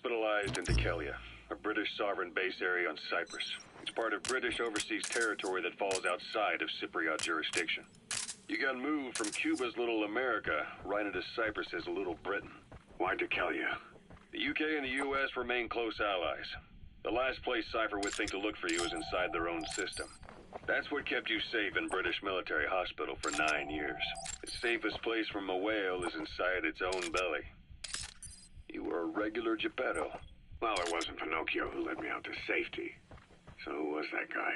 hospitalized in Dikelia, a British sovereign base area on Cyprus. It's part of British overseas territory that falls outside of Cypriot jurisdiction. You got moved from Cuba's Little America right into Cyprus's Little Britain. Why Dikelia? The UK and the US remain close allies. The last place Cypher would think to look for you is inside their own system. That's what kept you safe in British military hospital for 9 years. The safest place from a whale is inside its own belly. You were a regular Geppetto. Well, it wasn't Pinocchio who led me out to safety. So who was that guy?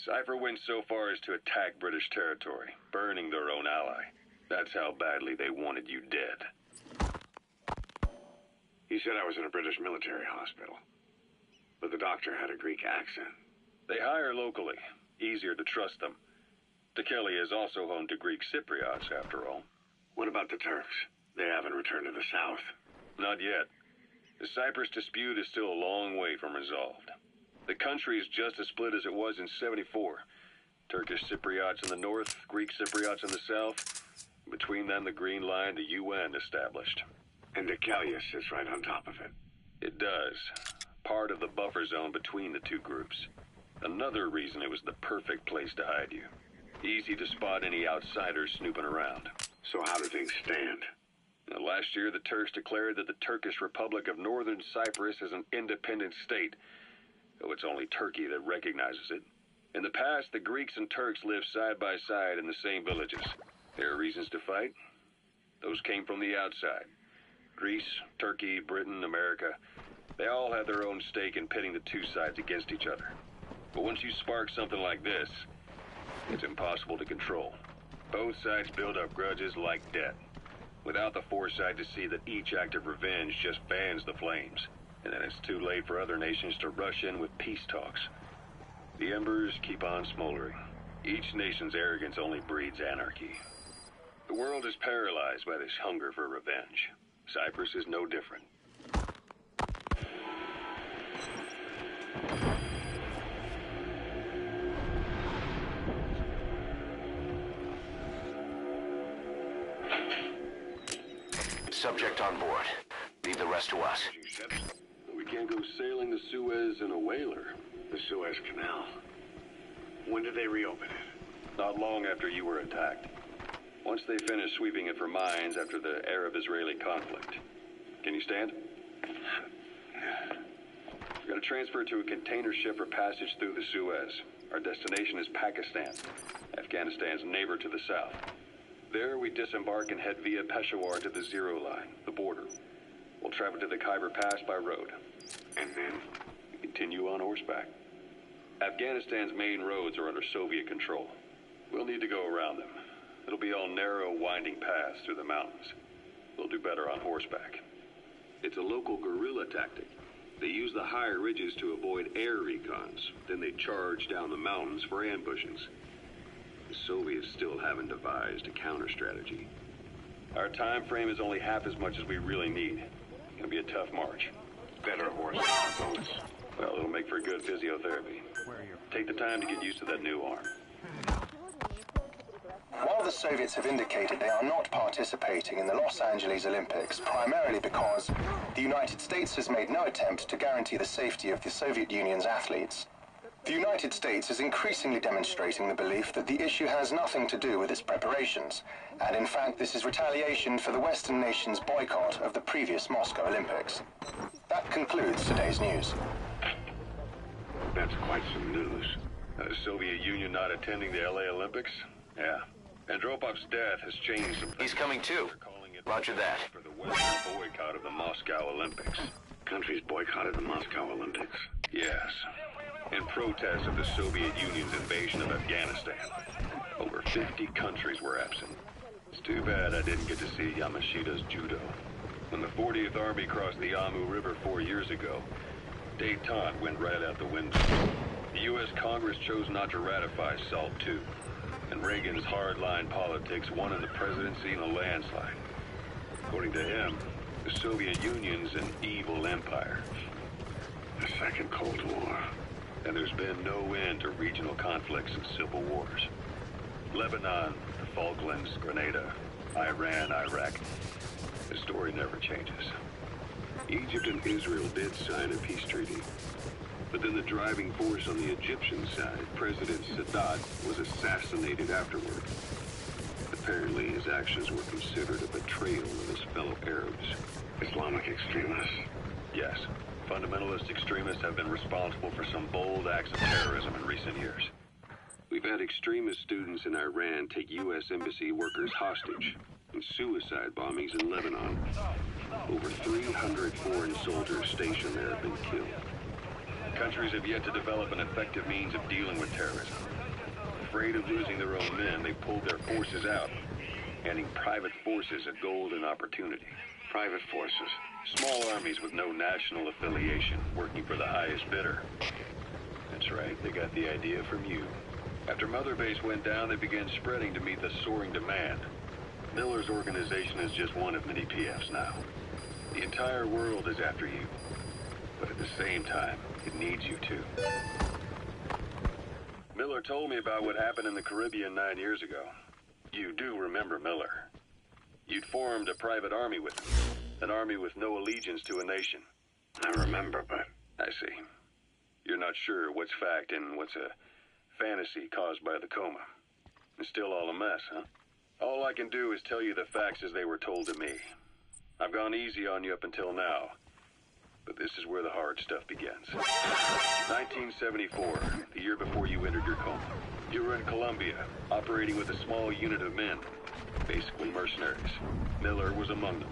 Cypher went so far as to attack British territory, burning their own ally. That's how badly they wanted you dead. He said I was in a British military hospital. But the doctor had a Greek accent. They hire locally. Easier to trust them. Dikelia is also home to Greek Cypriots, after all. What about the Turks? They haven't returned to the south. Not yet. The Cyprus dispute is still a long way from resolved. The country is just as split as it was in '74. Turkish Cypriots in the north, Greek Cypriots in the south. Between them, the Green Line, the UN established. And Dikelia sits right on top of it. It does. Part of the buffer zone between the two groups. Another reason it was the perfect place to hide you. Easy to spot any outsiders snooping around. So how do things stand? Now, last year, the Turks declared that the Turkish Republic of Northern Cyprus is an independent state, though it's only Turkey that recognizes it. In the past, the Greeks and Turks lived side by side in the same villages. There are reasons to fight. Those came from the outside. Greece, Turkey, Britain, America, they all had their own stake in pitting the two sides against each other. But once you spark something like this, it's impossible to control. Both sides build up grudges like debt, without the foresight to see that each act of revenge just fans the flames. And then it's too late for other nations to rush in with peace talks. The embers keep on smoldering. Each nation's arrogance only breeds anarchy. The world is paralyzed by this hunger for revenge. Cyprus is no different. Subject on board. Leave the rest to us. We can't go sailing the Suez in a whaler. The Suez Canal. When did they reopen it? Not long after you were attacked. Once they finished sweeping it for mines after the Arab-Israeli conflict. Can you stand? We've got to transfer it to a container ship for passage through the Suez. Our destination is Pakistan, Afghanistan's neighbor to the south. There, we disembark and head via Peshawar to the Zero Line, the border. We'll travel to the Khyber Pass by road. And then? We continue on horseback. Afghanistan's main roads are under Soviet control. We'll need to go around them. It'll be all narrow, winding paths through the mountains. We'll do better on horseback. It's a local guerrilla tactic. They use the higher ridges to avoid air recons. Then they charge down the mountains for ambushes. The Soviets still haven't devised a counter-strategy. Our time frame is only half as much as we really need. It's gonna be a tough march. Better horses than boats. Well, it'll make for good physiotherapy. Take the time to get used to that new arm. While the Soviets have indicated they are not participating in the Los Angeles Olympics, primarily because the United States has made no attempt to guarantee the safety of the Soviet Union's athletes, the United States is increasingly demonstrating the belief that the issue has nothing to do with its preparations, and in fact this is retaliation for the Western nations' boycott of the previous Moscow Olympics. That concludes today's news. That's quite some news. The Soviet Union not attending the LA Olympics? Yeah. Andropov's death has changed some things. He's coming too. Roger that. For the Western boycott of the Moscow Olympics. Countries boycotted the Moscow Olympics. Yes. In protest of the Soviet Union's invasion of Afghanistan. Over 50 countries were absent. It's too bad I didn't get to see Yamashita's judo. When the 40th Army crossed the Amu River 4 years ago, détente went right out the window. The U.S. Congress chose not to ratify SALT II, and Reagan's hardline politics won in the presidency in a landslide. According to him, the Soviet Union's an evil empire. The Second Cold War. And there's been no end to regional conflicts and civil wars. Lebanon, the Falklands, Grenada, Iran, Iraq. The story never changes. Egypt and Israel did sign a peace treaty. But then the driving force on the Egyptian side, President Sadat, was assassinated afterward. Apparently, his actions were considered a betrayal of his fellow Arabs. Islamic extremists? Yes, fundamentalist extremists have been responsible for some bold acts of terrorism in recent years. We've had extremist students in Iran take U.S. embassy workers hostage, and suicide bombings in Lebanon. Over 300 foreign soldiers stationed there have been killed. Countries have yet to develop an effective means of dealing with terrorism. Afraid of losing their own men, they pulled their forces out, handing private forces a golden opportunity. Private forces? Small armies with no national affiliation, working for the highest bidder. That's right, they got the idea from you. After Mother Base went down, they began spreading to meet the soaring demand. Miller's organization is just one of many PFs now. The entire world is after you. But at the same time, it needs you too. Miller told me about what happened in the Caribbean 9 years ago. You do remember Miller. You'd formed a private army with him. An army with no allegiance to a nation. I remember, but... I see. You're not sure what's fact and what's a fantasy caused by the coma. It's still all a mess, huh? All I can do is tell you the facts as they were told to me. I've gone easy on you up until now. But this is where the hard stuff begins. 1974, the year before you entered your coma. You were in Colombia, operating with a small unit of men. Basically mercenaries. Miller was among them.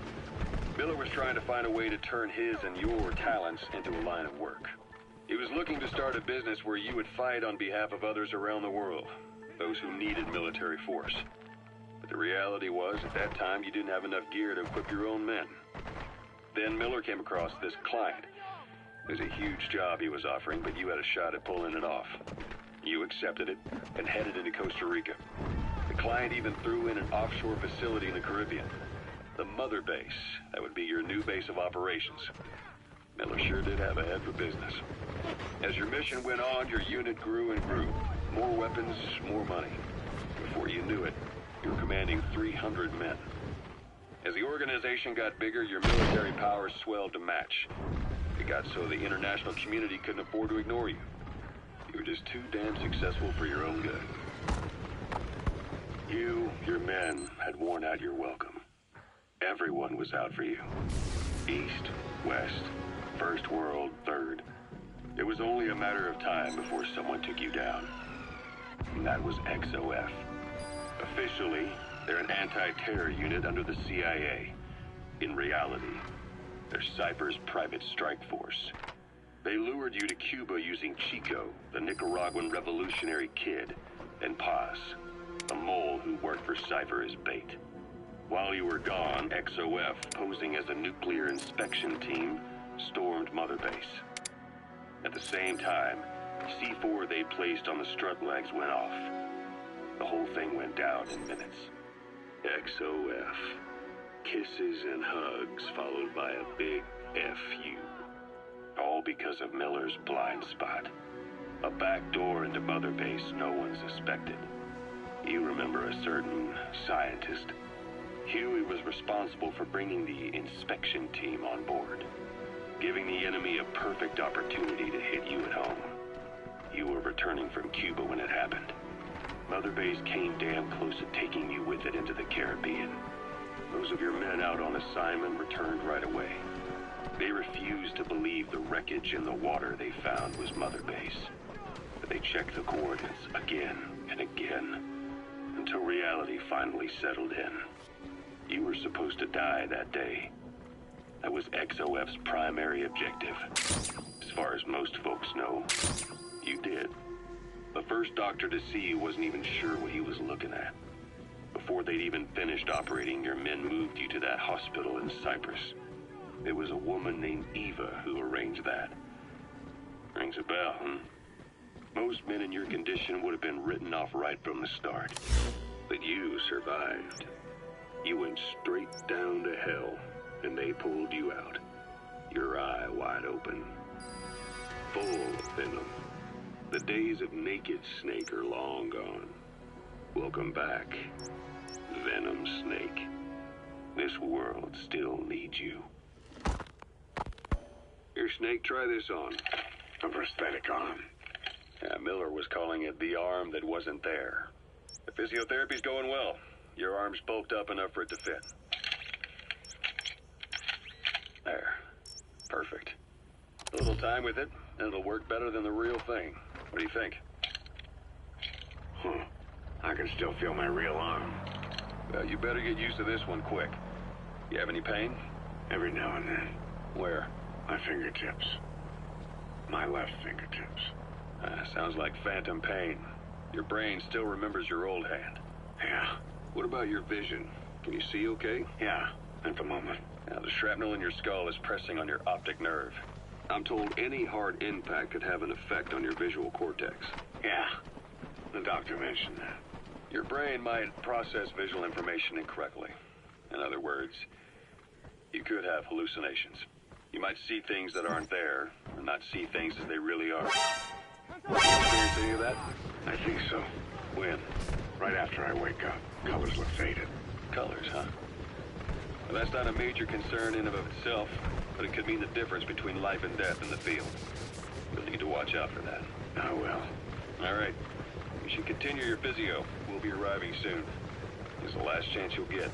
Miller was trying to find a way to turn his and your talents into a line of work. He was looking to start a business where you would fight on behalf of others around the world, those who needed military force. But the reality was, at that time, you didn't have enough gear to equip your own men. Then Miller came across this client. It was a huge job he was offering, but you had a shot at pulling it off. You accepted it and headed into Costa Rica. The client even threw in an offshore facility in the Caribbean. The Mother Base. That would be your new base of operations. Miller sure did have a head for business. As your mission went on, your unit grew and grew. More weapons, more money. Before you knew it, you were commanding 300 men. As the organization got bigger, your military powers swelled to match. It got so the international community couldn't afford to ignore you. You were just too damn successful for your own good. You, your men, had worn out your welcome. Everyone was out for you. East, West, First World, Third. It was only a matter of time before someone took you down. And that was XOF. Officially, they're an anti-terror unit under the CIA. In reality, they're Cypher's private strike force. They lured you to Cuba using Chico, the Nicaraguan revolutionary kid, and Paz, a mole who worked for Cypher as bait. While you were gone, XOF, posing as a nuclear inspection team, stormed Mother Base. At the same time, C4 they placed on the strut legs went off. The whole thing went down in minutes. XOF. Kisses and hugs followed by a big FU. All because of Miller's blind spot. A back door into Mother Base no one suspected. You remember a certain scientist. Huey was responsible for bringing the inspection team on board, giving the enemy a perfect opportunity to hit you at home. You were returning from Cuba when it happened. Mother Base came damn close to taking you with it into the Caribbean. Those of your men out on assignment returned right away. They refused to believe the wreckage in the water they found was Mother Base. But they checked the coordinates again and again, until reality finally settled in. You were supposed to die that day. That was XOF's primary objective. As far as most folks know, you did. The first doctor to see you wasn't even sure what he was looking at. Before they'd even finished operating, your men moved you to that hospital in Cyprus. It was a woman named Eva who arranged that. Rings a bell, huh? Most men in your condition would have been written off right from the start. But you survived. You went straight down to hell, and they pulled you out. Your eye wide open. Full of venom. The days of Naked Snake are long gone. Welcome back, Venom Snake. This world still needs you. Snake, try this on. A prosthetic arm. Yeah, Miller was calling it the arm that wasn't there. The physiotherapy's going well. Your arm's bulked up enough for it to fit. There. Perfect. A little time with it, and it'll work better than the real thing. What do you think? Huh. I can still feel my real arm. Well, you better get used to this one quick. You have any pain? Every now and then. Where? My fingertips. My left fingertips. Sounds like phantom pain. Your brain still remembers your old hand. Yeah. What about your vision? Can you see okay? Yeah, at the moment. Now, the shrapnel in your skull is pressing on your optic nerve. I'm told any hard impact could have an effect on your visual cortex. Yeah. The doctor mentioned that. Your brain might process visual information incorrectly. In other words, you could have hallucinations. You might see things that aren't there, and not see things as they really are. You experience any of that? I think so. When? Right after I wake up. Colors look faded. Colors, huh? Well, that's not a major concern in and of itself, but it could mean the difference between life and death in the field. You'll need to watch out for that. I will. All right. You should continue your physio. We'll be arriving soon. It's the last chance you'll get.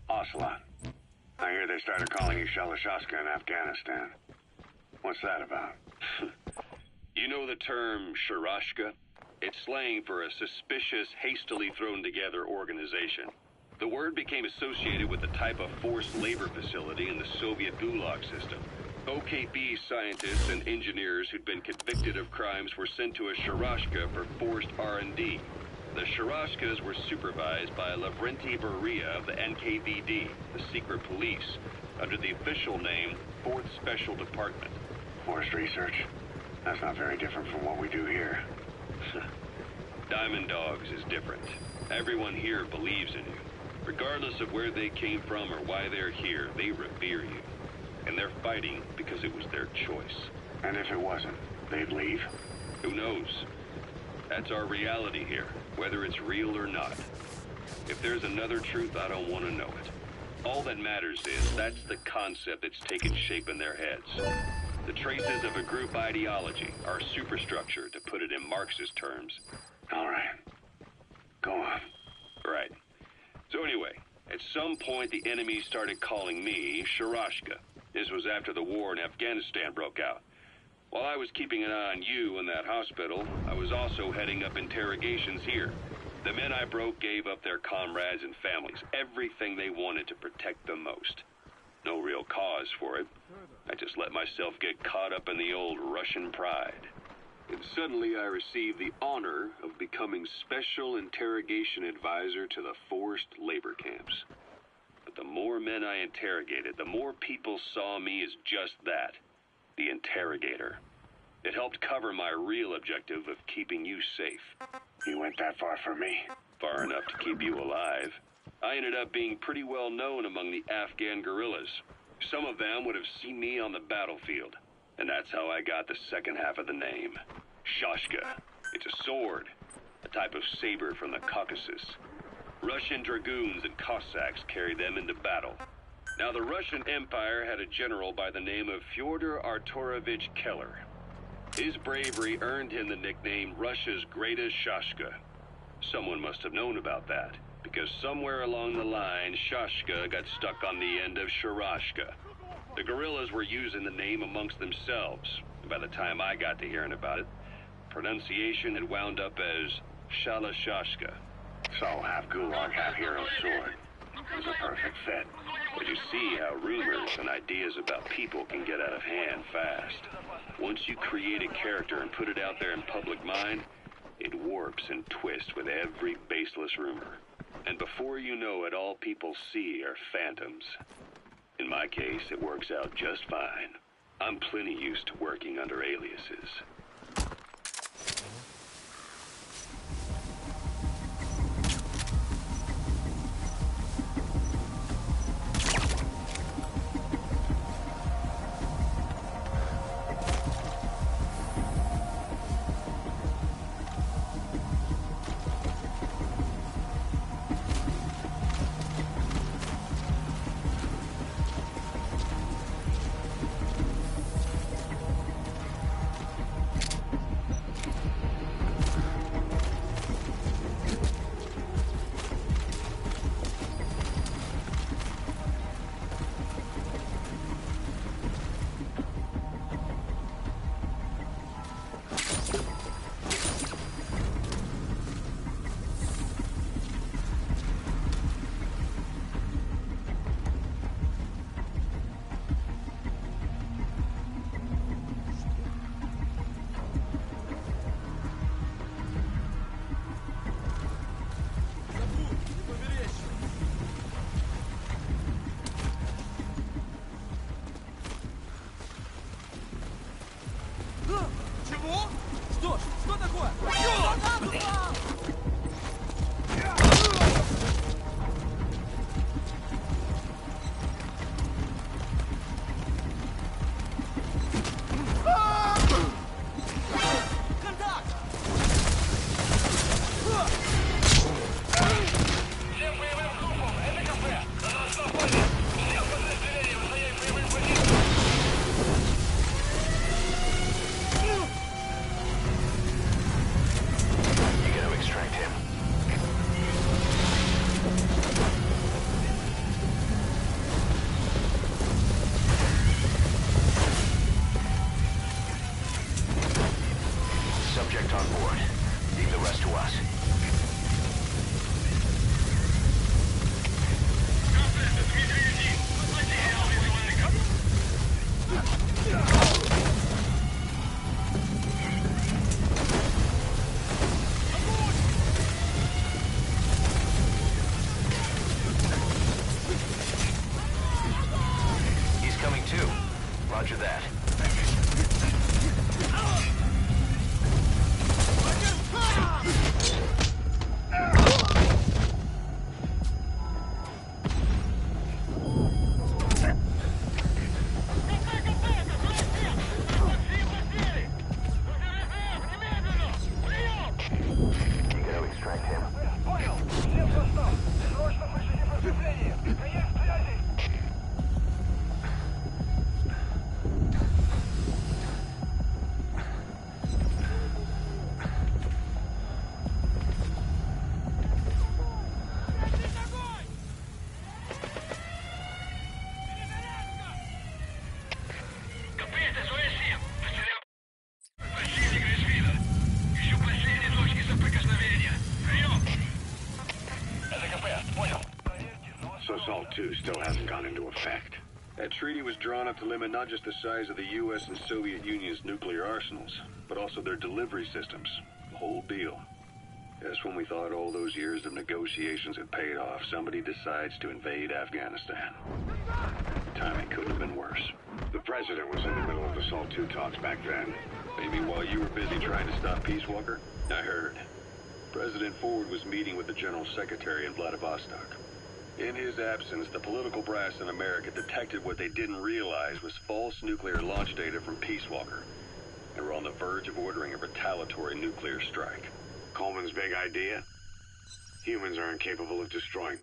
Ocelot. I hear they started calling you Shalashaska in Afghanistan. What's that about? You know the term Sharashka? It's slang for a suspicious, hastily thrown together organization. The word became associated with the type of forced labor facility in the Soviet Gulag system. OKB scientists and engineers who'd been convicted of crimes were sent to a Sharashka for forced R&D. The Sharashkas were supervised by Lavrenti Beria of the NKVD, the secret police, under the official name 4th Special Department. Forced research? That's not very different from what we do here. Diamond Dogs is different. Everyone here believes in you. Regardless of where they came from or why they're here, they revere you. And they're fighting because it was their choice. And if it wasn't, they'd leave? Who knows? That's our reality here, whether it's real or not. If there's another truth, I don't want to know it. All that matters is that's the concept that's taken shape in their heads. The traces of a group ideology, our superstructure, to put it in Marxist terms. All right. Go on. Right. So anyway, at some point the enemy started calling me Sharashka. This was after the war in Afghanistan broke out. While I was keeping an eye on you in that hospital, I was also heading up interrogations here. The men I broke gave up their comrades and families, everything they wanted to protect them most. No real cause for it. I just let myself get caught up in the old Russian pride. And suddenly I received the honor of becoming Special Interrogation Advisor to the forced labor camps. But the more men I interrogated, the more people saw me as just that, the interrogator. It helped cover my real objective of keeping you safe. You went that far for me? Far enough to keep you alive. I ended up being pretty well known among the Afghan guerrillas. Some of them would have seen me on the battlefield. And that's how I got the second half of the name. Shashka. It's a sword. A type of saber from the Caucasus. Russian dragoons and Cossacks carried them into battle. Now, the Russian Empire had a general by the name of Fyodor Arturovich Keller. His bravery earned him the nickname Russia's Greatest Shashka. Someone must have known about that, because somewhere along the line, Shashka got stuck on the end of Sharashka. The guerrillas were using the name amongst themselves, and by the time I got to hearing about it, pronunciation had wound up as Shalashashka. So, half Gulag, half hero sword. It was a perfect fit. But you see how rumors and ideas about people can get out of hand fast. Once you create a character and put it out there in public mind, it warps and twists with every baseless rumor. And before you know it, all people see are phantoms. In my case, it works out just fine. I'm plenty used to working under aliases. distract him. Понял. Всем состав. Срочно включите прицепление. Конец связи. So SALT 2 still hasn't gone into effect. That treaty was drawn up to limit not just the size of the U.S. and Soviet Union's nuclear arsenals, but also their delivery systems. The whole deal. Just when we thought all those years of negotiations had paid off, somebody decides to invade Afghanistan. Timing couldn't have been worse. The president was in the middle of the SALT 2 talks back then. Maybe while you were busy trying to stop Peace Walker? I heard. President Ford was meeting with the General Secretary in Vladivostok. In his absence, the political brass in America detected what they didn't realize was false nuclear launch data from Peace Walker. They were on the verge of ordering a retaliatory nuclear strike. Coleman's big idea? Humans are incapable of destroying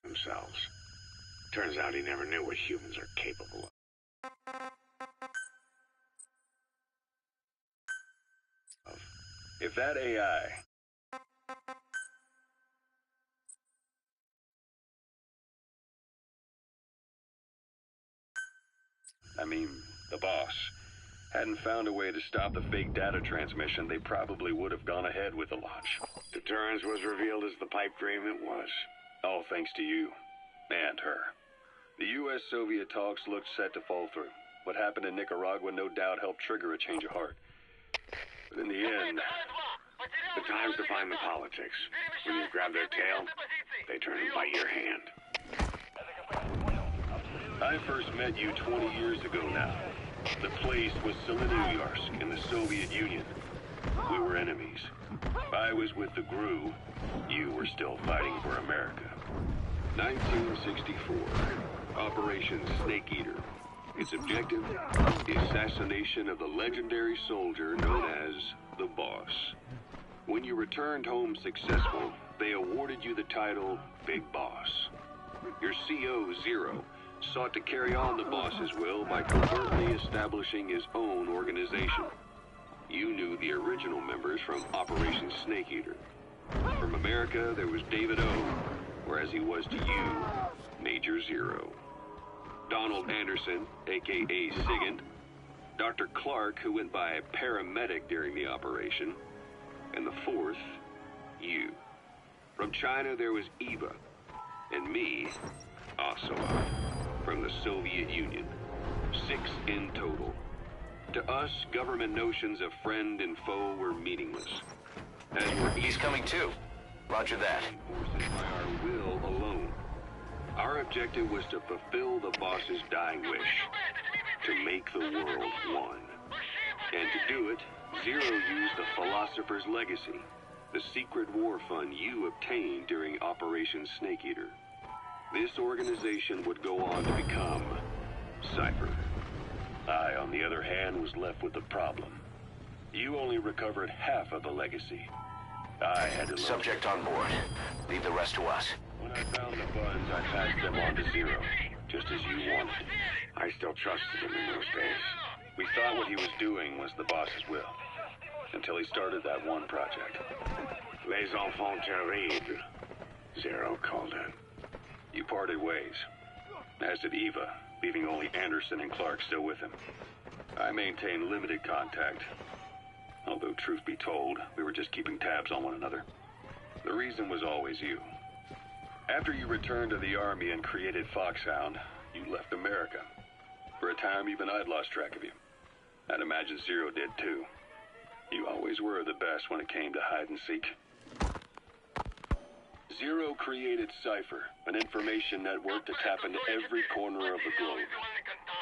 themselves. Turns out he never knew what humans are capable of. If that AI... I mean, the boss, hadn't found a way to stop the fake data transmission, they probably would have gone ahead with the launch. Deterrence was revealed as the pipe dream it was. All thanks to you. And her. The U.S.-Soviet talks looked set to fall through. What happened in Nicaragua no doubt helped trigger a change of heart. But in the end... The time's define the politics. When you grab their tail, they turn and bite your hand. I first met you 20 years ago now. The place was Selenouyarsk in the Soviet Union. We were enemies. I was with the GRU. You were still fighting for America. 1964. Operation Snake Eater. Its objective? The assassination of the legendary soldier known as the Boss. When you returned home successful, they awarded you the title Big Boss. Your CO, Zero, sought to carry on the boss's will by covertly establishing his own organization. You knew the original members from Operation Snake Eater. From America, there was David O, whereas he was to you, Major Zero. Donald Anderson, a.k.a. Sigint. Dr. Clark, who went by paramedic during the operation. And the fourth, you. From China, there was Eva. And me, Ocelot. From the Soviet Union. 6 in total. To us, government notions of friend and foe were meaningless. As were He's coming too. Roger that. forces by our will alone. Our objective was to fulfill the boss's dying wish. To make the world one. And to do it, Zero used the Philosopher's Legacy, the secret war fund you obtained during Operation Snake Eater. This organization would go on to become Cypher. I, on the other hand, was left with the problem. You only recovered half of the legacy. I had to... Subject on board. Leave the rest to us. When I found the funds, I passed them on to Zero, just as you wanted. I still trusted him in those days. We thought what he was doing was the boss's will, until he started that one project. Les enfants terribles, Zero called it. You parted ways, as did Eva, leaving only Anderson and Clark still with him. I maintained limited contact, although truth be told, we were just keeping tabs on one another. The reason was always you. After you returned to the Army and created Foxhound, you left America. For a time, even I'd lost track of you. I'd imagine Zero did too. You always were the best when it came to hide and seek. Zero created Cypher, an information network to tap into every corner of the globe.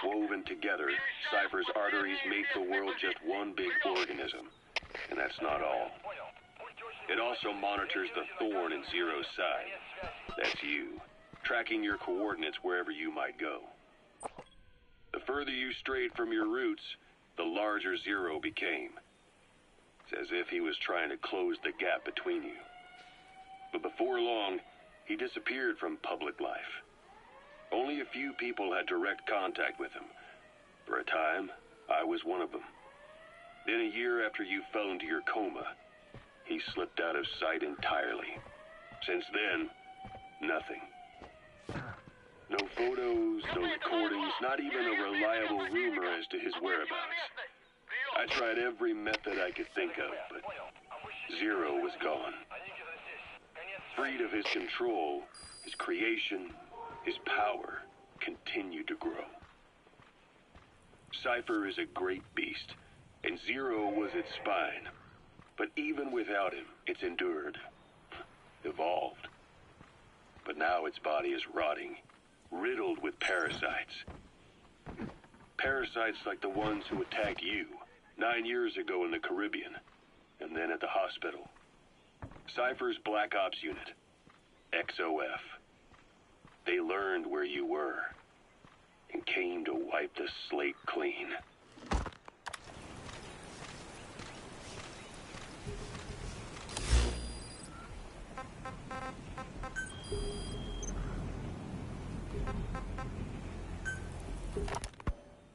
Woven together, Cypher's arteries made the world just one big organism. And that's not all. It also monitors the thorn in Zero's side. That's you, tracking your coordinates wherever you might go. The further you strayed from your roots, the larger Zero became. It's as if he was trying to close the gap between you. But before long, he disappeared from public life. Only a few people had direct contact with him. For a time, I was one of them. Then a year after you fell into your coma, he slipped out of sight entirely. Since then, nothing. No photos, no recordings, not even a reliable rumor as to his whereabouts. I tried every method I could think of, but Zero was gone. Freed of his control, his creation, his power continued to grow. Cypher is a great beast, and Zero was its spine. But even without him, it's endured, evolved. But now its body is rotting, riddled with parasites. Parasites like the ones who attacked you 9 years ago in the Caribbean, and then at the hospital. Cypher's Black Ops Unit, XOF. They learned where you were, and came to wipe the slate clean.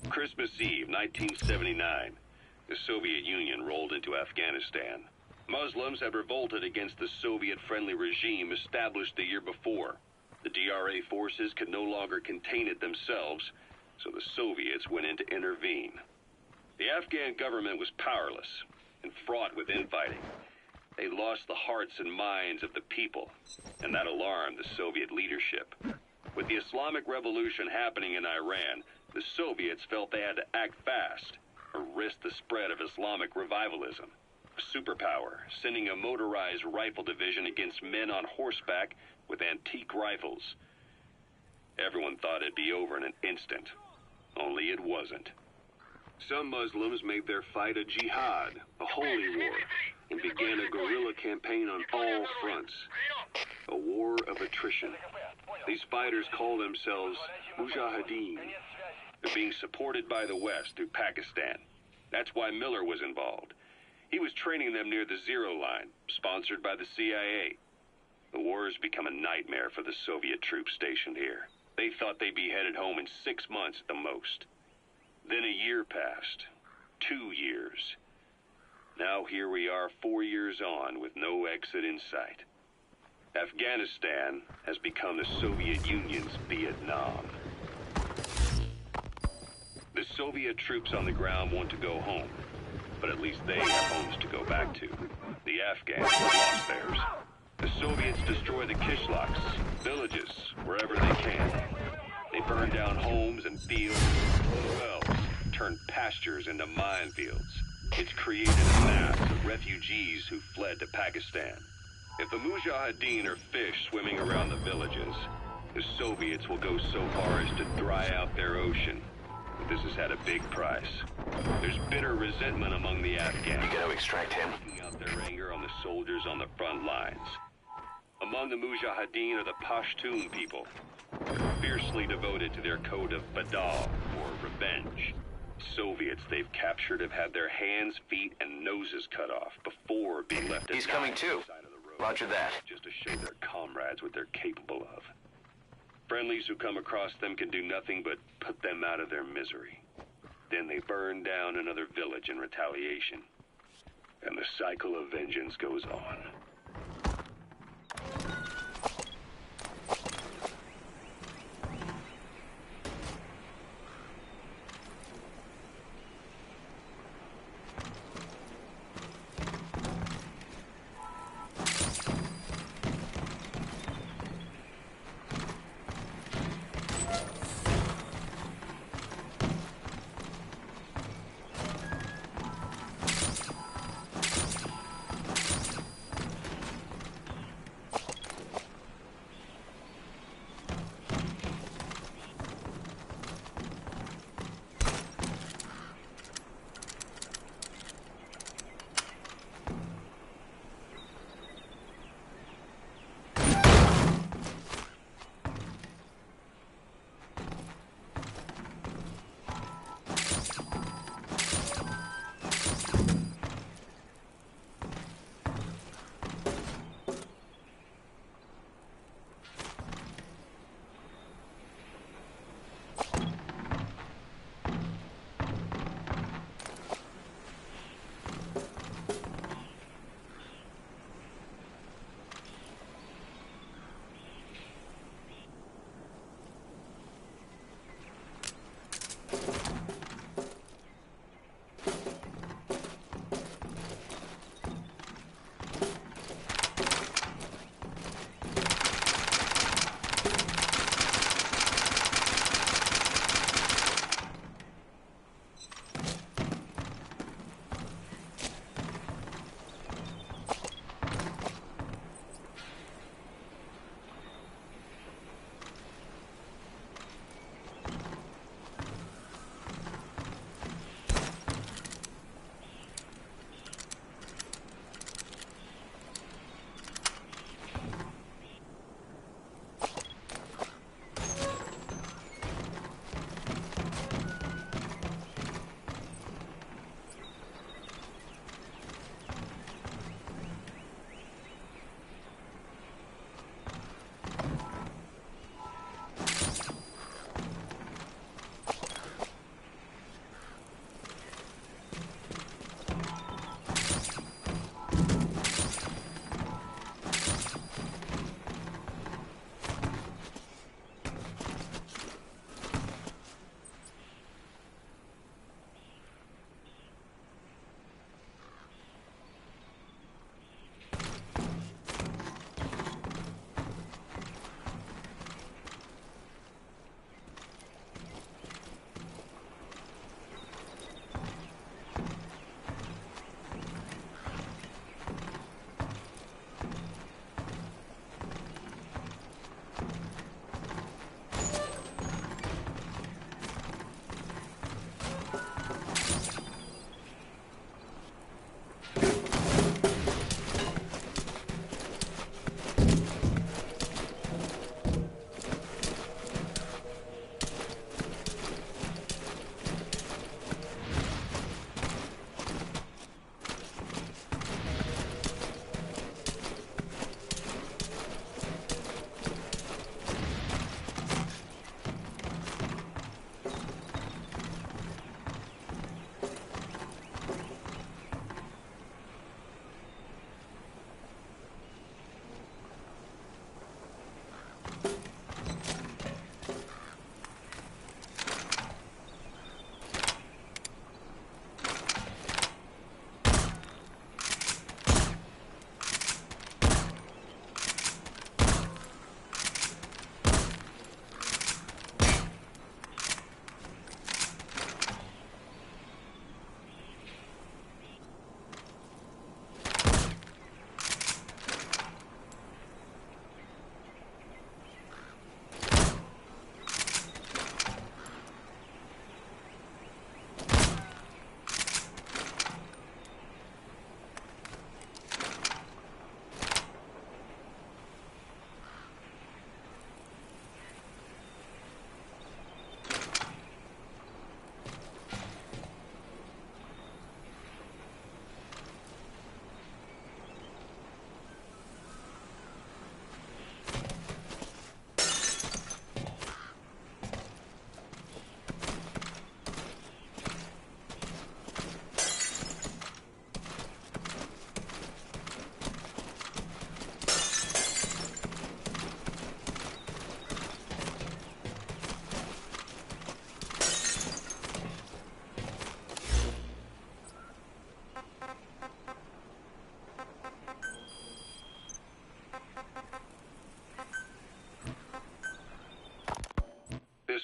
Christmas Eve, 1979, the Soviet Union rolled into Afghanistan. Muslims had revolted against the Soviet-friendly regime established the year before. The DRA forces could no longer contain it themselves, so the Soviets went in to intervene. The Afghan government was powerless and fraught with infighting. They lost the hearts and minds of the people, and that alarmed the Soviet leadership. With the Islamic Revolution happening in Iran, the Soviets felt they had to act fast or risk the spread of Islamic revivalism. A superpower, sending a motorized rifle division against men on horseback with antique rifles. Everyone thought it'd be over in an instant, only it wasn't. Some Muslims made their fight a jihad, a holy war, and began a guerrilla campaign on all fronts. A war of attrition. These fighters call themselves Mujahideen. They're being supported by the West through Pakistan. That's why Miller was involved. He was training them near the Zero Line, sponsored by the CIA. The war has become a nightmare for the Soviet troops stationed here. They thought they'd be headed home in 6 months at the most. Then a year passed. 2 years. Now here we are 4 years on with no exit in sight. Afghanistan has become the Soviet Union's Vietnam. The Soviet troops on the ground want to go home, but at least they have homes to go back to. The Afghans have lost theirs. The Soviets destroy the kishlaks, villages, wherever they can. They burn down homes and fields, wells, turn pastures into minefields. It's created a mass of refugees who fled to Pakistan. If the Mujahideen are fish swimming around the villages, the Soviets will go so far as to dry out their ocean. But this has had a big price. There's bitter resentment among the Afghans. You gotta extract him. Taking out their anger on the soldiers on the front lines. Among the Mujahideen are the Pashtun people. They're fiercely devoted to their code of Badal, or revenge. Soviets they've captured have had their hands, feet, and noses cut off before being left. He's coming too. Roger that. Just to show their comrades what they're capable of. Friendlies who come across them can do nothing but put them out of their misery. Then they burn down another village in retaliation. And the cycle of vengeance goes on.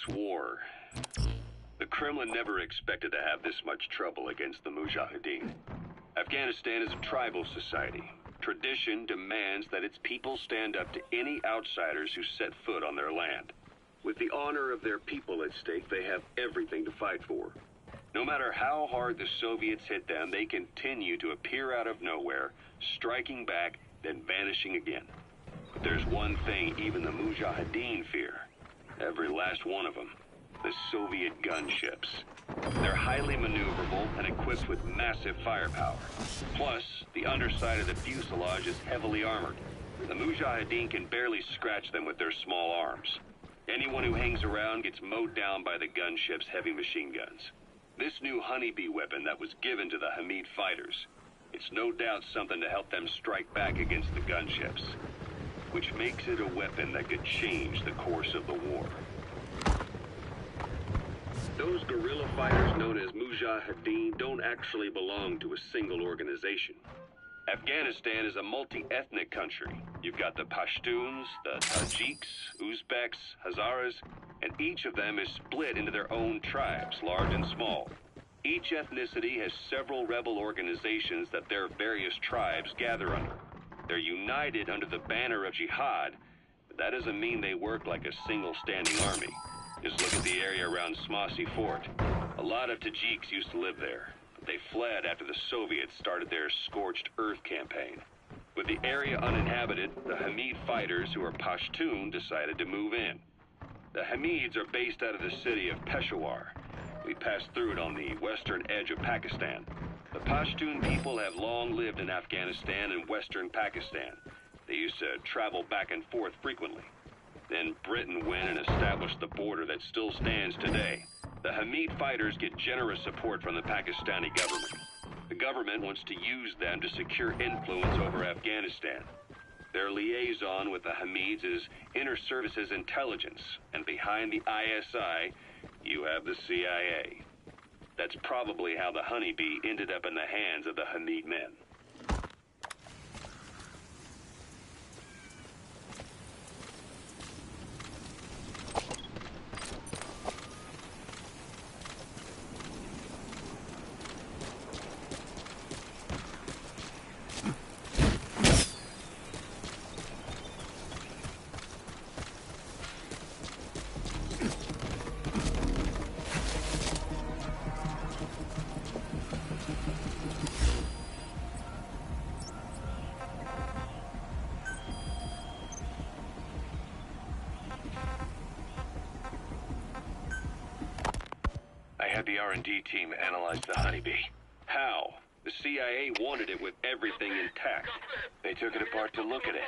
this war. The Kremlin never expected to have this much trouble against the Mujahideen. Afghanistan is a tribal society. Tradition demands that its people stand up to any outsiders who set foot on their land. With the honor of their people at stake, they have everything to fight for. No matter how hard the Soviets hit them, they continue to appear out of nowhere, striking back, then vanishing again. But there's one thing even the Mujahideen fear. Every last one of them. The Soviet gunships. They're highly maneuverable and equipped with massive firepower. Plus, the underside of the fuselage is heavily armored. The Mujahideen can barely scratch them with their small arms. Anyone who hangs around gets mowed down by the gunship's heavy machine guns. This new honeybee weapon that was given to the Hamid fighters, it's no doubt something to help them strike back against the gunships, which makes it a weapon that could change the course of the war. Those guerrilla fighters known as Mujahideen don't actually belong to a single organization. Afghanistan is a multi-ethnic country. You've got the Pashtuns, the Tajiks, Uzbeks, Hazaras, and each of them is split into their own tribes, large and small. Each ethnicity has several rebel organizations that their various tribes gather under. They're united under the banner of jihad, but that doesn't mean they work like a single standing army. Just look at the area around Smasy Fort. A lot of Tajiks used to live there, but they fled after the Soviets started their Scorched Earth campaign. With the area uninhabited, the Hamid fighters, who are Pashtun, decided to move in. The Hamids are based out of the city of Peshawar. We passed through it on the western edge of Pakistan. The Pashtun people have long lived in Afghanistan and western Pakistan. They used to travel back and forth frequently. Then Britain went and established the border that still stands today. The Hamid fighters get generous support from the Pakistani government. The government wants to use them to secure influence over Afghanistan. Their liaison with the Hamids is Inter-Services Intelligence, and behind the ISI, you have the CIA. That's probably how the honeybee ended up in the hands of the Hamid men. The R&D team analyzed the honeybee. How? The CIA wanted it with everything intact. They took it apart to look at it.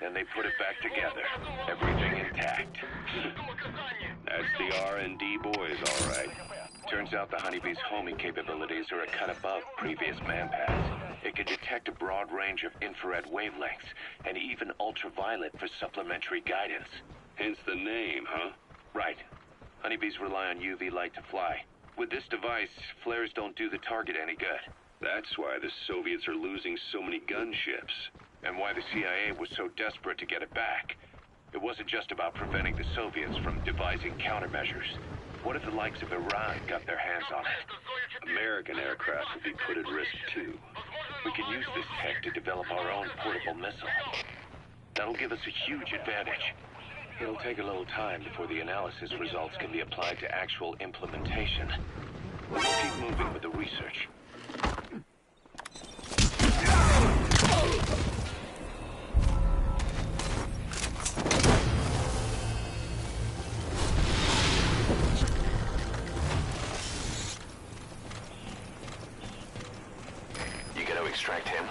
Then they put it back together. Everything intact. That's the R&D boys, all right. Turns out the honeybee's homing capabilities are a cut above previous manpads. It can detect a broad range of infrared wavelengths, and even ultraviolet for supplementary guidance. Hence the name, huh? Right. Honeybees rely on UV light to fly. With this device, flares don't do the target any good. That's why the Soviets are losing so many gunships. And why the CIA was so desperate to get it back. It wasn't just about preventing the Soviets from devising countermeasures. What if the likes of Iran got their hands on it? American aircraft would be put at risk too. We can use this tech to develop our own portable missile. That'll give us a huge advantage. It'll take a little time before the analysis results can be applied to actual implementation. We'll keep moving with the research. You gonna extract him?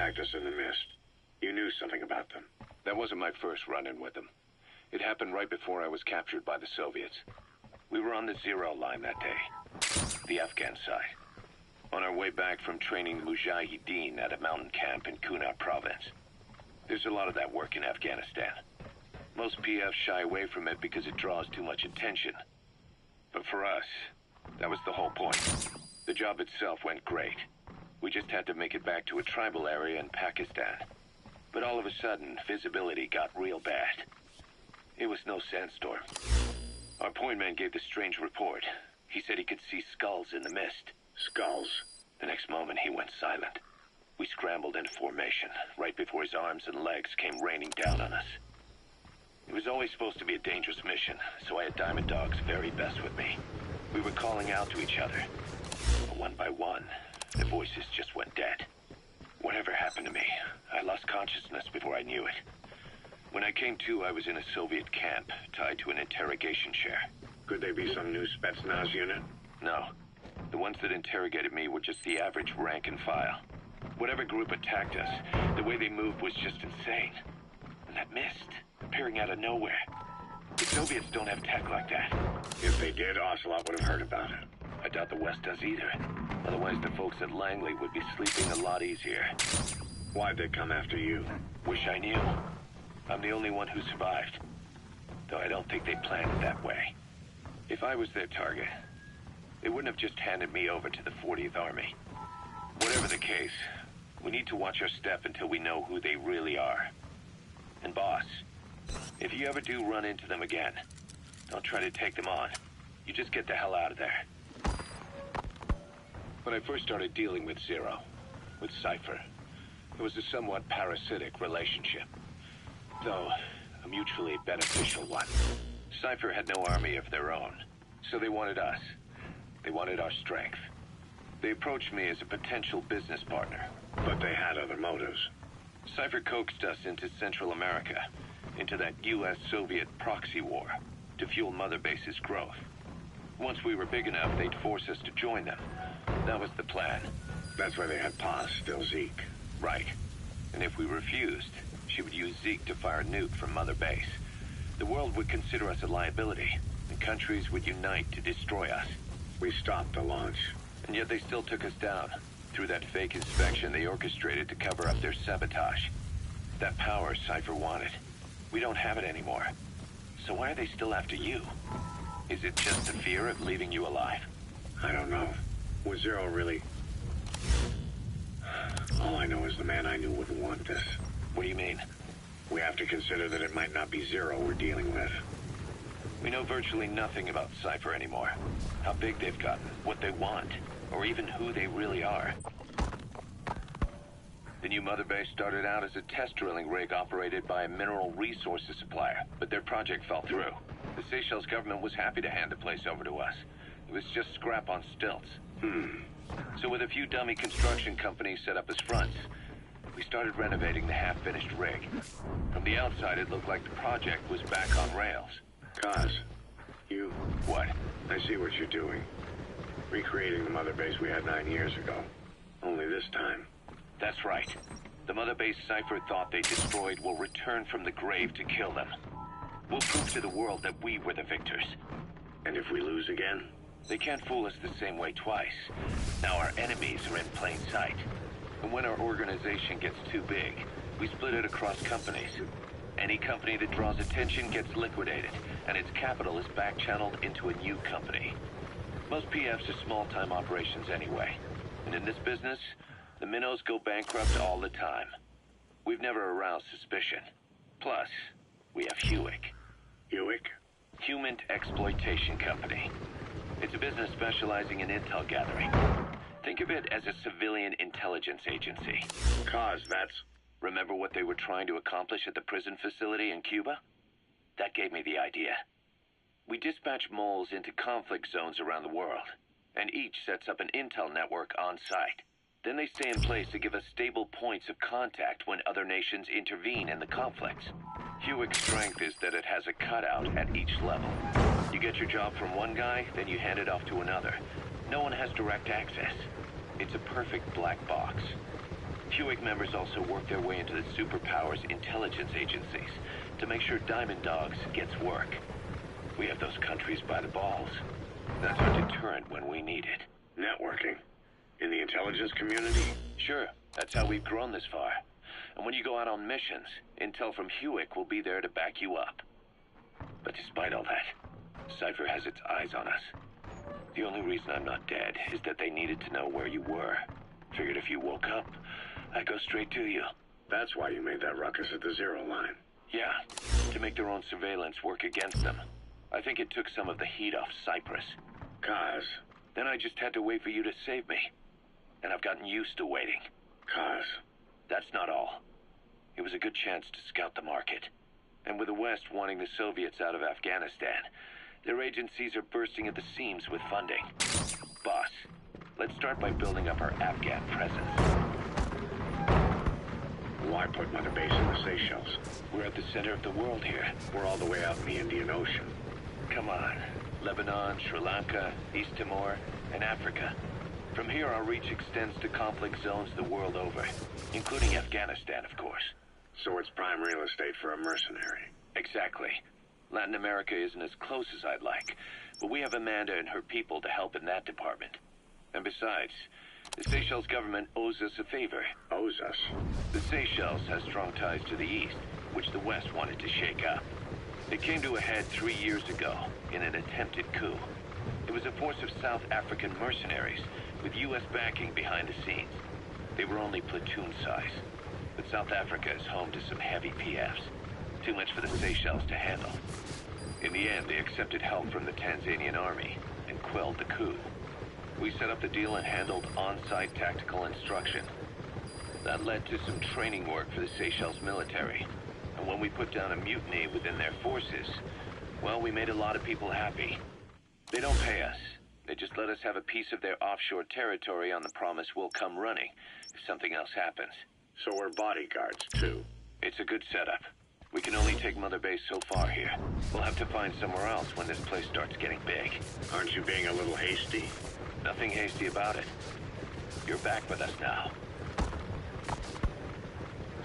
attacked us in the mist. You knew something about them. That wasn't my first run-in with them. It happened right before I was captured by the Soviets. We were on the Zero line that day, the Afghan side, on our way back from training Mujahideen at a mountain camp in Kunar province. There's a lot of that work in Afghanistan. Most PFs shy away from it because it draws too much attention. But for us, that was the whole point. The job itself went great. We just had to make it back to a tribal area in Pakistan. But all of a sudden, visibility got real bad. It was no sandstorm. Our point man gave the strange report. He said he could see skulls in the mist. Skulls. The next moment, he went silent. We scrambled into formation, right before his arms and legs came raining down on us. It was always supposed to be a dangerous mission, so I had Diamond Dog's very best with me. We were calling out to each other. But one by one, the voices just went dead. Whatever happened to me, I lost consciousness before I knew it. When I came to, I was in a Soviet camp, tied to an interrogation chair. Could they be some new Spetsnaz unit? No. The ones that interrogated me were just the average rank and file. Whatever group attacked us, the way they moved was just insane. And that mist, appearing out of nowhere. The Soviets don't have tech like that. If they did, Ocelot would have heard about it. I doubt the West does either. Otherwise, the folks at Langley would be sleeping a lot easier. Why'd they come after you? Wish I knew. I'm the only one who survived. Though I don't think they planned it that way. If I was their target, they wouldn't have just handed me over to the 40th Army. Whatever the case, we need to watch our step until we know who they really are. And boss, if you ever do run into them again, don't try to take them on. You just get the hell out of there. When I first started dealing with Zero, with Cypher, it was a somewhat parasitic relationship. Though, a mutually beneficial one. Cypher had no army of their own, so they wanted us. They wanted our strength. They approached me as a potential business partner. But they had other motives. Cypher coaxed us into Central America, into that U.S.-Soviet proxy war, to fuel Mother Base's growth. Once we were big enough, they'd force us to join them. That was the plan. That's why they had Paz, still Zeke. Right. And if we refused, she would use Zeke to fire a nuke from Mother Base. The world would consider us a liability, and countries would unite to destroy us. We stopped the launch. And yet they still took us down, through that fake inspection they orchestrated to cover up their sabotage. That power Cypher wanted. We don't have it anymore. So why are they still after you? Is it just the fear of leaving you alive? I don't know. Was Zero really... All I know is the man I knew wouldn't want this. What do you mean? We have to consider that it might not be Zero we're dealing with. We know virtually nothing about Cypher anymore. How big they've gotten, what they want, or even who they really are. The new Mother Base started out as a test drilling rig operated by a mineral resources supplier, but their project fell through. The Seychelles government was happy to hand the place over to us. It was just scrap on stilts. So with a few dummy construction companies set up as fronts, we started renovating the half-finished rig. From the outside, it looked like the project was back on rails. Kaz, you... What? I see what you're doing. Recreating the Mother Base we had 9 years ago. Only this time. That's right. The Mother Base Cypher thought they destroyed will return from the grave to kill them. We'll prove to the world that we were the victors. And if we lose again? They can't fool us the same way twice. Now our enemies are in plain sight. And when our organization gets too big, we split it across companies. Any company that draws attention gets liquidated, and its capital is back-channeled into a new company. Most PFs are small-time operations anyway. And in this business, the minnows go bankrupt all the time. We've never aroused suspicion. Plus, we have Hewick. Hewick? Human Exploitation Company. It's a business specializing in intel gathering. Think of it as a civilian intelligence agency. Kaz, that's... Remember what they were trying to accomplish at the prison facility in Cuba? That gave me the idea. We dispatch moles into conflict zones around the world, and each sets up an intel network on site. Then they stay in place to give us stable points of contact when other nations intervene in the conflicts. Hewick's strength is that it has a cutout at each level. You get your job from one guy, then you hand it off to another. No one has direct access. It's a perfect black box. Hewick members also work their way into the superpowers intelligence agencies to make sure Diamond Dogs gets work. We have those countries by the balls. That's our deterrent when we need it. Networking? In the intelligence community? Sure, that's how we've grown this far. And when you go out on missions, intel from Hewick will be there to back you up. But despite all that, Cypher has its eyes on us. The only reason I'm not dead is that they needed to know where you were. Figured if you woke up, I'd go straight to you. That's why you made that ruckus at the Zero line. Yeah, to make their own surveillance work against them. I think it took some of the heat off Cyprus. Kaz. Then I just had to wait for you to save me. And I've gotten used to waiting. Kaz. That's not all. It was a good chance to scout the market. And with the West wanting the Soviets out of Afghanistan, their agencies are bursting at the seams with funding. Boss, let's start by building up our Afghan presence. Why put Mother Base in the Seychelles? We're at the center of the world here. We're all the way out in the Indian Ocean. Come on. Lebanon, Sri Lanka, East Timor, and Africa. From here, our reach extends to conflict zones the world over, including Afghanistan, of course. So it's prime real estate for a mercenary. Exactly. Latin America isn't as close as I'd like, but we have Amanda and her people to help in that department. And besides, the Seychelles government owes us a favor. Owes us? The Seychelles has strong ties to the east, which the West wanted to shake up. It came to a head 3 years ago in an attempted coup. It was a force of South African mercenaries with U.S. backing behind the scenes. They were only platoon size, but South Africa is home to some heavy PFs. Too much for the Seychelles to handle. In the end, they accepted help from the Tanzanian army and quelled the coup. We set up the deal and handled on-site tactical instruction. That led to some training work for the Seychelles military. And when we put down a mutiny within their forces, well, we made a lot of people happy. They don't pay us. They just let us have a piece of their offshore territory on the promise we'll come running if something else happens. So we're bodyguards, too. It's a good setup. We can only take Mother Base so far here. We'll have to find somewhere else when this place starts getting big. Aren't you being a little hasty? Nothing hasty about it. You're back with us now.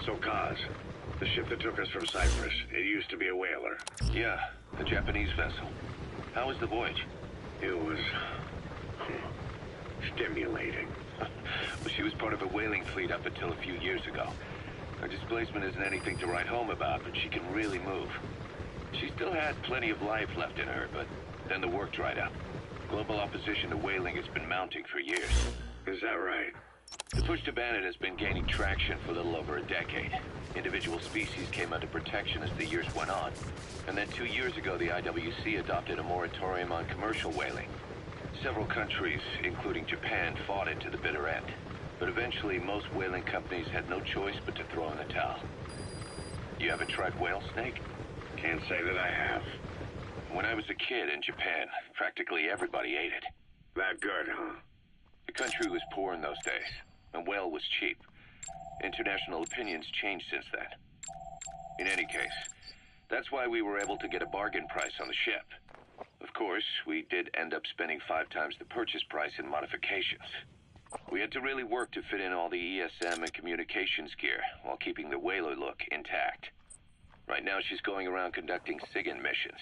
So, Kaz, the ship that took us from Cyprus, it used to be a whaler. Yeah, a Japanese vessel. How was the voyage? It was stimulating. Well, she was part of a whaling fleet up until a few years ago. Her displacement isn't anything to write home about, but she can really move. She still had plenty of life left in her, but then the work dried up. Global opposition to whaling has been mounting for years. Is that right? The push to ban it has been gaining traction for a little over a decade. Individual species came under protection as the years went on. And then 2 years ago, the IWC adopted a moratorium on commercial whaling. Several countries, including Japan, fought it to the bitter end. But eventually, most whaling companies had no choice but to throw in the towel. You haven't tried whale snake? Can't say that I have. When I was a kid in Japan, practically everybody ate it. That good, huh? The country was poor in those days, and whale was cheap. International opinions changed since then. In any case, that's why we were able to get a bargain price on the ship. Of course, we did end up spending 5 times the purchase price in modifications. We had to really work to fit in all the ESM and communications gear while keeping the whaler look intact. Right now, she's going around conducting SIGINT missions.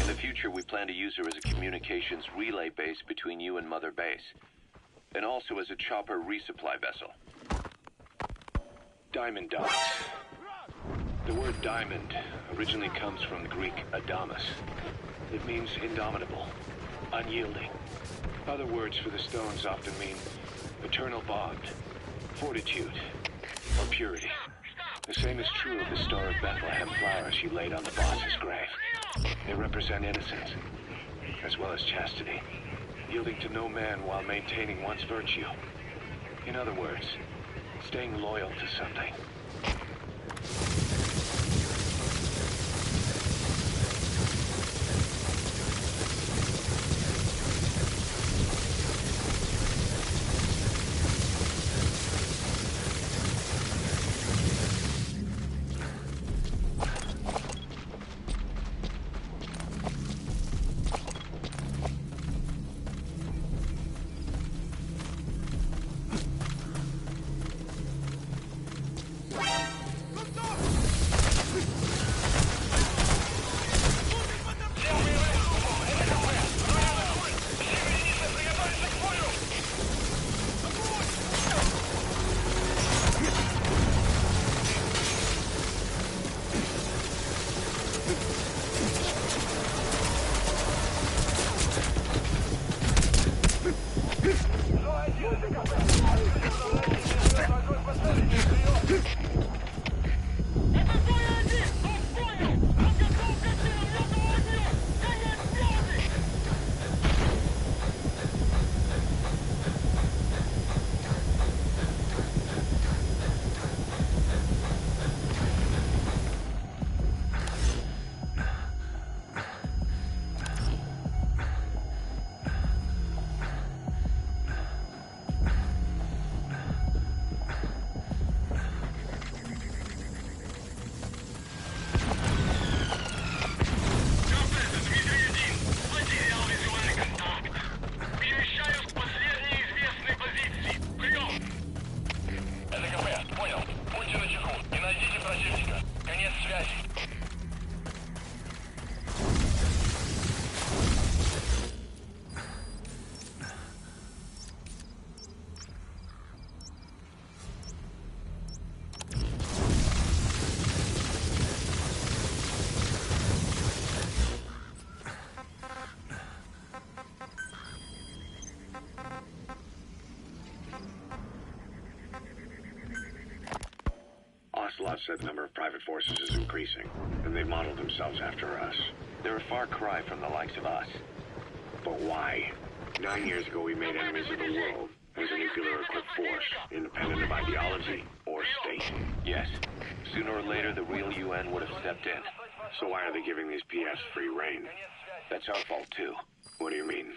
In the future, we plan to use her as a communications relay base between you and Mother Base, and also as a chopper resupply vessel. Diamond Dogs. The word diamond originally comes from the Greek adamas. It means indomitable, unyielding. Other words for the stones often mean eternal bond, fortitude, or purity. The same is true of the Star of Bethlehem flowers you laid on the boss's grave. They represent innocence, as well as chastity, yielding to no man while maintaining one's virtue. In other words, staying loyal to something. boss said the number of private forces is increasing, and they've modeled themselves after us. They're a far cry from the likes of us. But why? 9 years ago, we made enemies of the world as a nuclear-equipped force, independent of ideology or state. Yes. Sooner or later, the real UN would have stepped in. So why are they giving these PFs free reign? That's our fault, too. What do you mean?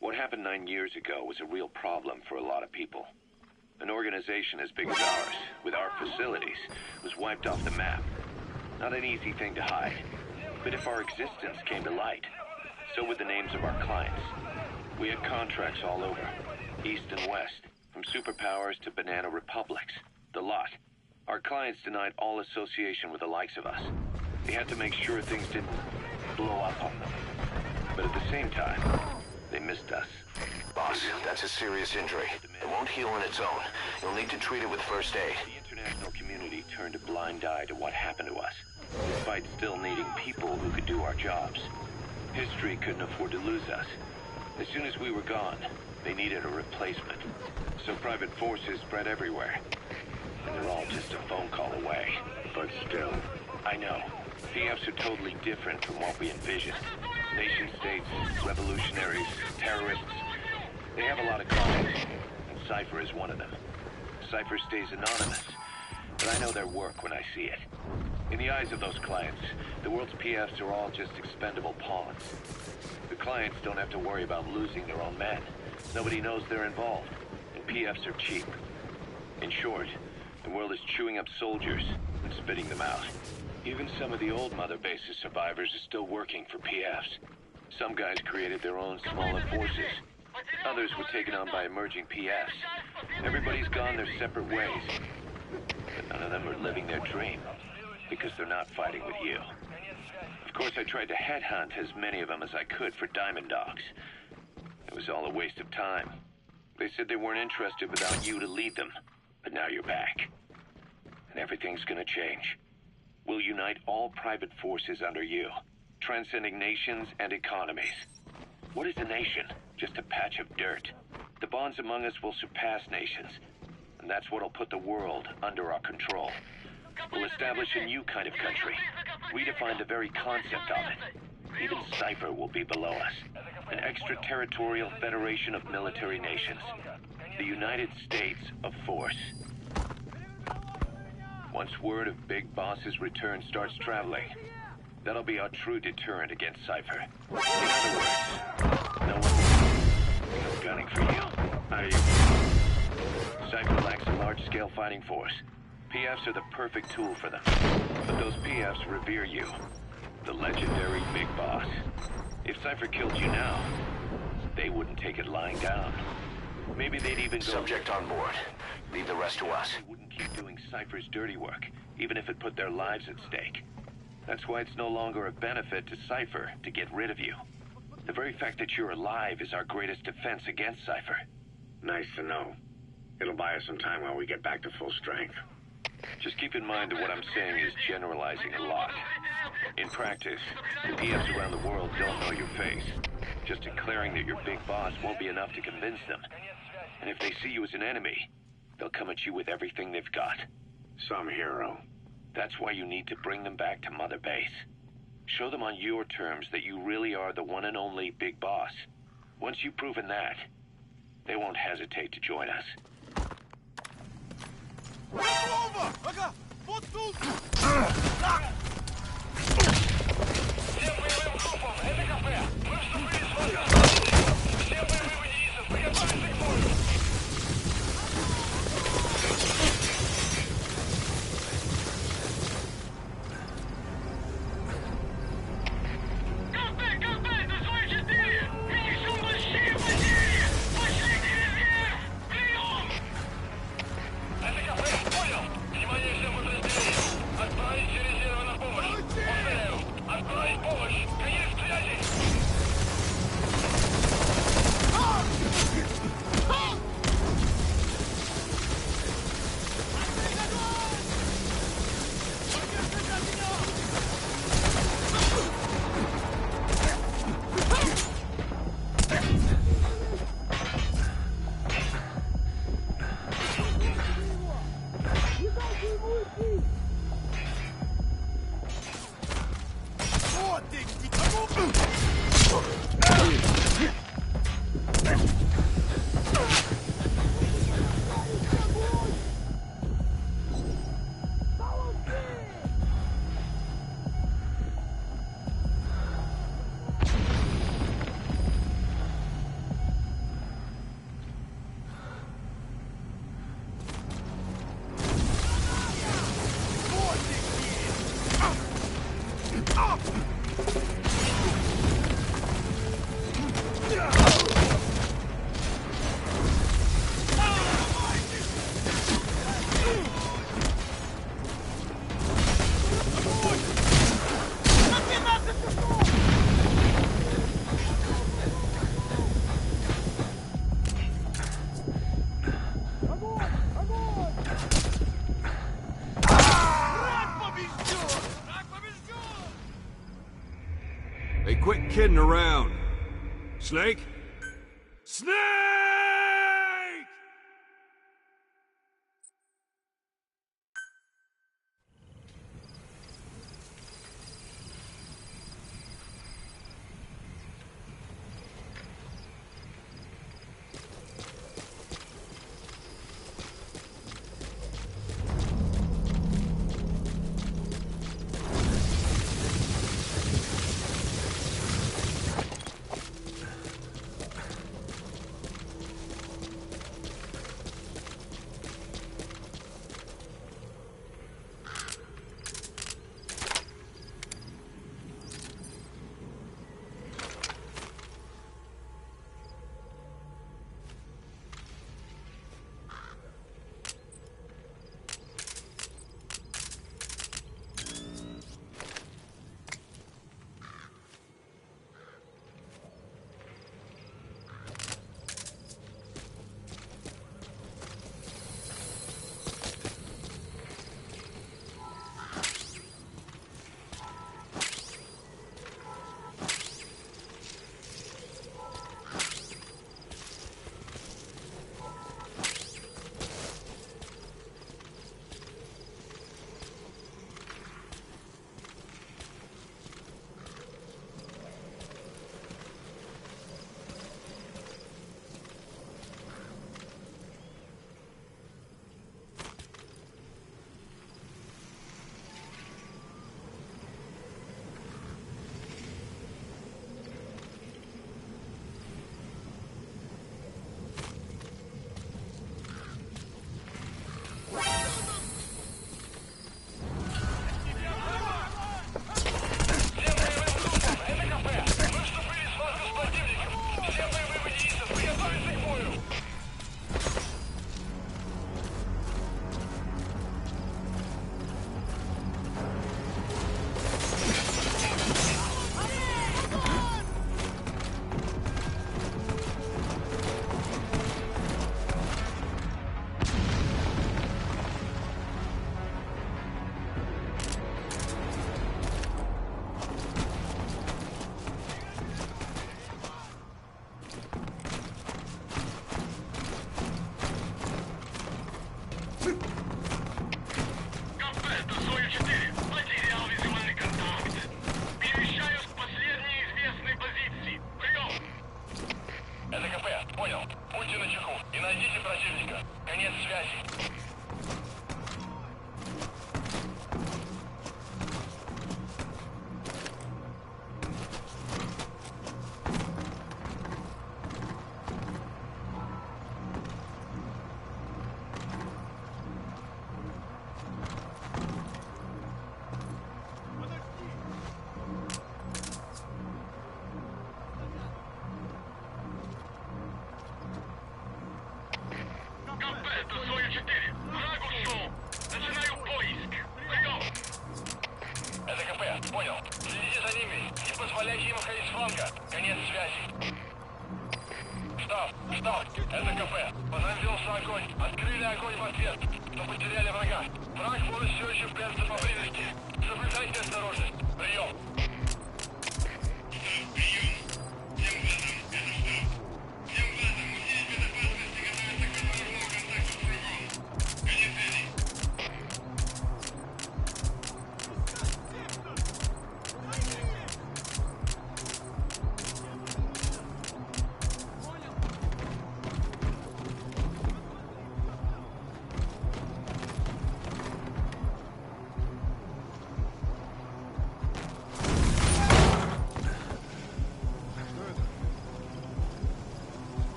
What happened 9 years ago was a real problem for a lot of people. An organization as big as ours, with our facilities, was wiped off the map. Not an easy thing to hide. But if our existence came to light, so would the names of our clients. We had contracts all over, east and west, from superpowers to banana republics. The lot. Our clients denied all association with the likes of us. They had to make sure things didn't blow up on them. But at the same time, they missed us. Boss, that's a serious injury. It won't heal on its own. You'll need to treat it with first aid. The international community turned a blind eye to what happened to us, despite still needing people who could do our jobs. History couldn't afford to lose us. As soon as we were gone, they needed a replacement. So private forces spread everywhere. And they're all just a phone call away. But still. I know. PFs are totally different from what we envisioned. Nation-states, revolutionaries, terrorists. They have a lot of clients, and Cypher is one of them. Cypher stays anonymous, but I know their work when I see it. In the eyes of those clients, the world's PFs are all just expendable pawns. The clients don't have to worry about losing their own men. Nobody knows they're involved, and PFs are cheap. In short, the world is chewing up soldiers and spitting them out. Even some of the old Mother Base's survivors are still working for PFs. Some guys created their own smaller forces. Others were taken on by emerging PFs. Everybody's gone their separate ways. But none of them are living their dream, because they're not fighting with you. Of course, I tried to headhunt as many of them as I could for Diamond Dogs. It was all a waste of time. They said they weren't interested without you to lead them. But now you're back. And everything's gonna change. We'll unite all private forces under you, transcending nations and economies. What is a nation? Just a patch of dirt. The bonds among us will surpass nations, and that's what'll put the world under our control. We'll establish a new kind of country, redefine the very concept of it. Even Cypher will be below us, an extraterritorial federation of military nations, the United States of Force. Once word of Big Boss's return starts traveling, that'll be our true deterrent against Cypher. In other words, no one will be gunning for you. Cypher lacks a large-scale fighting force. PFs are the perfect tool for them. But those PFs revere you, the legendary Big Boss. If Cypher killed you now, they wouldn't take it lying down. Maybe they'd even go... Subject on board. Leave the rest to us. They wouldn't keep doing Cypher's dirty work, even if it put their lives at stake. That's why it's no longer a benefit to Cypher to get rid of you. The very fact that you're alive is our greatest defense against Cypher. Nice to know. It'll buy us some time while we get back to full strength. Just keep in mind that what I'm saying is generalizing a lot. In practice, the PFs around the world don't know your face. Just declaring that you're Big Boss won't be enough to convince them. And if they see you as an enemy, they'll come at you with everything they've got. Some hero. That's why you need to bring them back to Mother Base. Show them on your terms that you really are the one and only Big Boss. Once you've proven that, they won't hesitate to join us. Всем боевым группам, это кафе. Мы вступили с войска. Всем боевым единицам, приготовиться к бою. Кафе, на свой 4! Несем большие потери! Последний резерв! Прием! Это кафе, понял! Внимание всем подразделениям! Отправить резерв! Hey, quit kidding around. Snake? Snake!